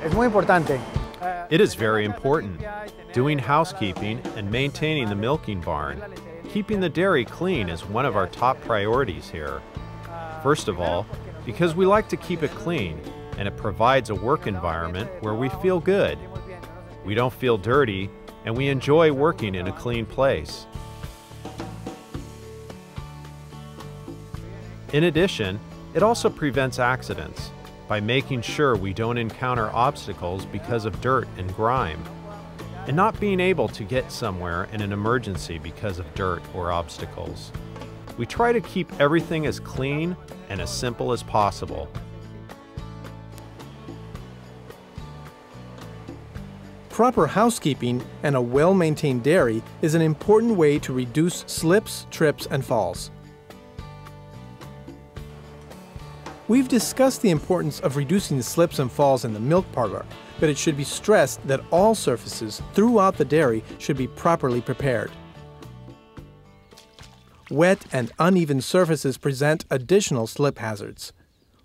Es muy importante. It is very important. Doing housekeeping and maintaining the milking barn, keeping the dairy clean is one of our top priorities here. First of all, because we like to keep it clean, and it provides a work environment where we feel good. We don't feel dirty, and we enjoy working in a clean place. In addition, it also prevents accidents by making sure we don't encounter obstacles because of dirt and grime, and not being able to get somewhere in an emergency because of dirt or obstacles. We try to keep everything as clean and as simple as possible. Proper housekeeping and a well-maintained dairy is an important way to reduce slips, trips, and falls. We've discussed the importance of reducing slips and falls in the milk parlor, but it should be stressed that all surfaces throughout the dairy should be properly prepared. Wet and uneven surfaces present additional slip hazards.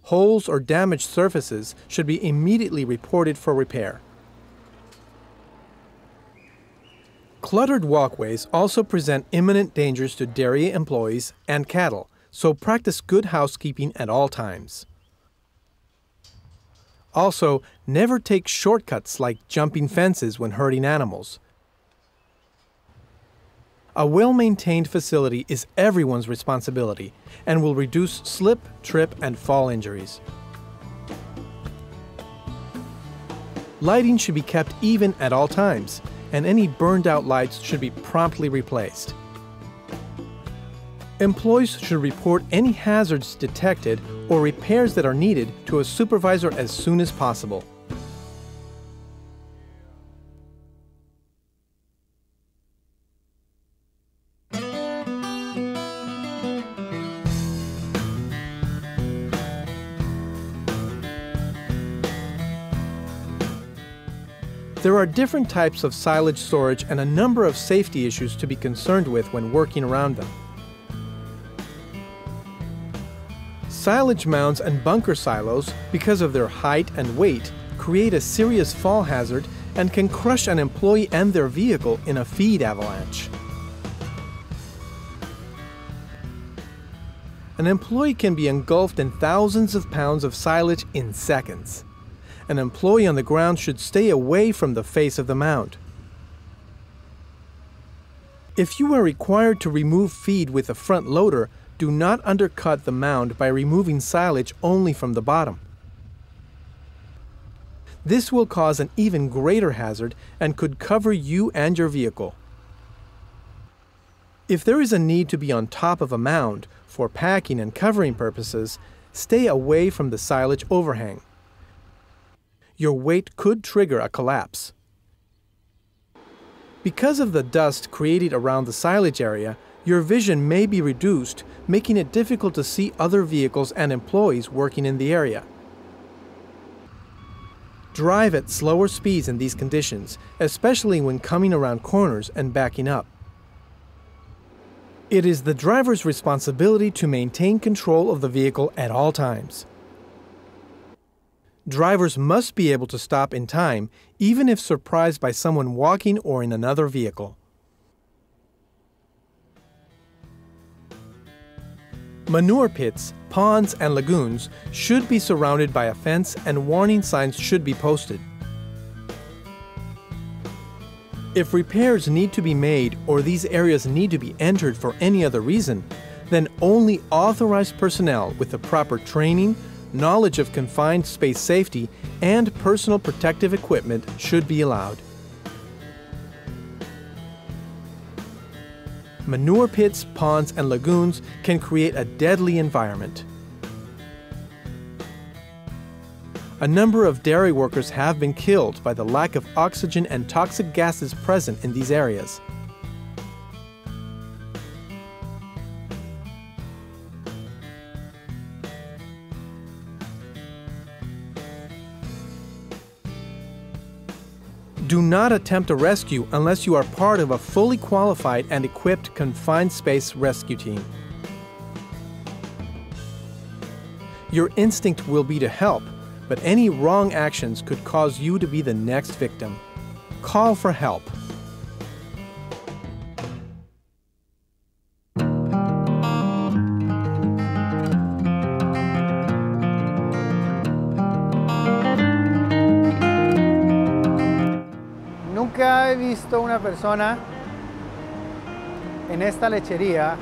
Holes or damaged surfaces should be immediately reported for repair. Cluttered walkways also present imminent dangers to dairy employees and cattle, so practice good housekeeping at all times. Also, never take shortcuts like jumping fences when herding animals. A well-maintained facility is everyone's responsibility and will reduce slip, trip, and fall injuries. Lighting should be kept even at all times, and any burned-out lights should be promptly replaced. Employees should report any hazards detected or repairs that are needed to a supervisor as soon as possible. There are different types of silage storage and a number of safety issues to be concerned with when working around them. Silage mounds and bunker silos, because of their height and weight, create a serious fall hazard and can crush an employee and their vehicle in a feed avalanche. An employee can be engulfed in thousands of pounds of silage in seconds. An employee on the ground should stay away from the face of the mound. If you are required to remove feed with a front loader, do not undercut the mound by removing silage only from the bottom. This will cause an even greater hazard and could cover you and your vehicle. If there is a need to be on top of a mound for packing and covering purposes, stay away from the silage overhang. Your weight could trigger a collapse. Because of the dust created around the silage area, your vision may be reduced, making it difficult to see other vehicles and employees working in the area. Drive at slower speeds in these conditions, especially when coming around corners and backing up. It is the driver's responsibility to maintain control of the vehicle at all times. Drivers must be able to stop in time, even if surprised by someone walking or in another vehicle. Manure pits, ponds, and lagoons should be surrounded by a fence and warning signs should be posted. If repairs need to be made or these areas need to be entered for any other reason, then only authorized personnel with the proper training, knowledge of confined space safety, and personal protective equipment should be allowed. Manure pits, ponds, and lagoons can create a deadly environment. A number of dairy workers have been killed by the lack of oxygen and toxic gases present in these areas. Do not attempt a rescue unless you are part of a fully qualified and equipped confined space rescue team. Your instinct will be to help, but any wrong actions could cause you to be the next victim. Call for help. Nunca he visto una persona en esta lechería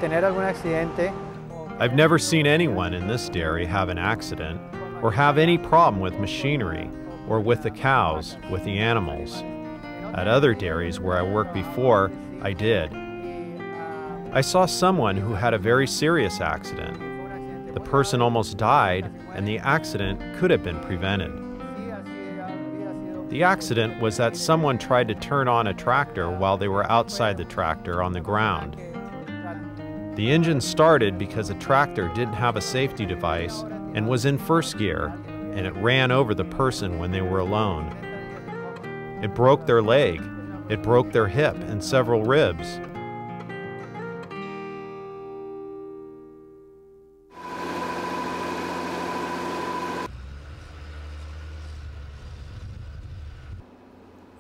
tener algún accidente. I've never seen anyone in this dairy have an accident or have any problem with machinery or with the cows, with the animals. At other dairies where I worked before, I did. I saw someone who had a very serious accident. The person almost died, and the accident could have been prevented. The accident was that someone tried to turn on a tractor while they were outside the tractor on the ground. The engine started because the tractor didn't have a safety device and was in first gear, and it ran over the person when they were alone. It broke their leg, it broke their hip and several ribs.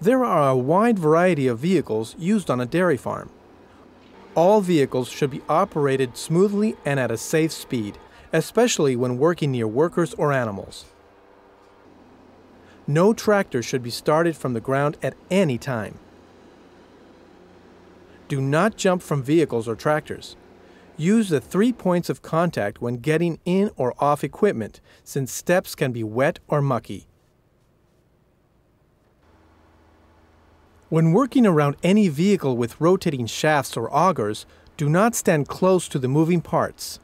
There are a wide variety of vehicles used on a dairy farm. All vehicles should be operated smoothly and at a safe speed, especially when working near workers or animals. No tractor should be started from the ground at any time. Do not jump from vehicles or tractors. Use the 3 points of contact when getting in or off equipment, since steps can be wet or mucky. When working around any vehicle with rotating shafts or augers, do not stand close to the moving parts.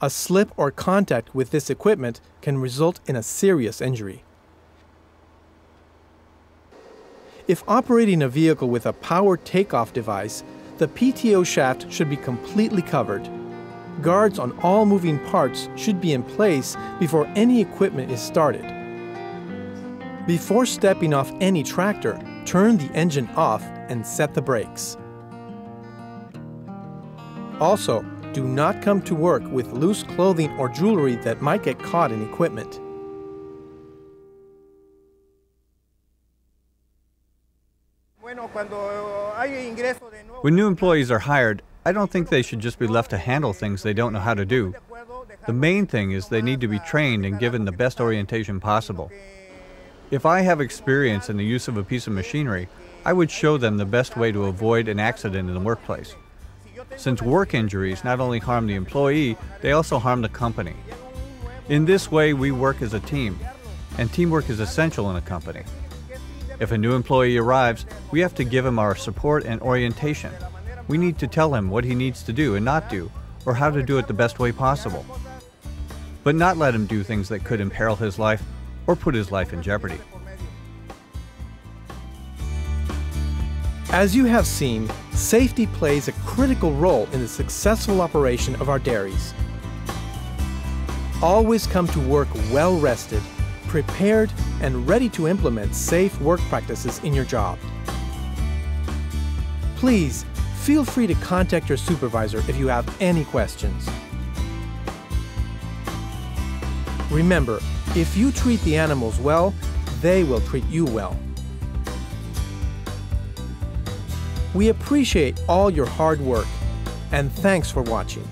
A slip or contact with this equipment can result in a serious injury. If operating a vehicle with a power takeoff device, the PTO shaft should be completely covered. Guards on all moving parts should be in place before any equipment is started. Before stepping off any tractor, turn the engine off and set the brakes. Also, do not come to work with loose clothing or jewelry that might get caught in equipment. When new employees are hired, I don't think they should just be left to handle things they don't know how to do. The main thing is they need to be trained and given the best orientation possible. If I have experience in the use of a piece of machinery, I would show them the best way to avoid an accident in the workplace. Since work injuries not only harm the employee, they also harm the company. In this way, we work as a team, and teamwork is essential in a company. If a new employee arrives, we have to give him our support and orientation. We need to tell him what he needs to do and not do, or how to do it the best way possible. But not let him do things that could imperil his life or put his life in jeopardy. As you have seen, safety plays a critical role in the successful operation of our dairies. Always come to work well rested, prepared, and ready to implement safe work practices in your job. Please, feel free to contact your supervisor if you have any questions. Remember, if you treat the animals well, they will treat you well. We appreciate all your hard work, and thanks for watching.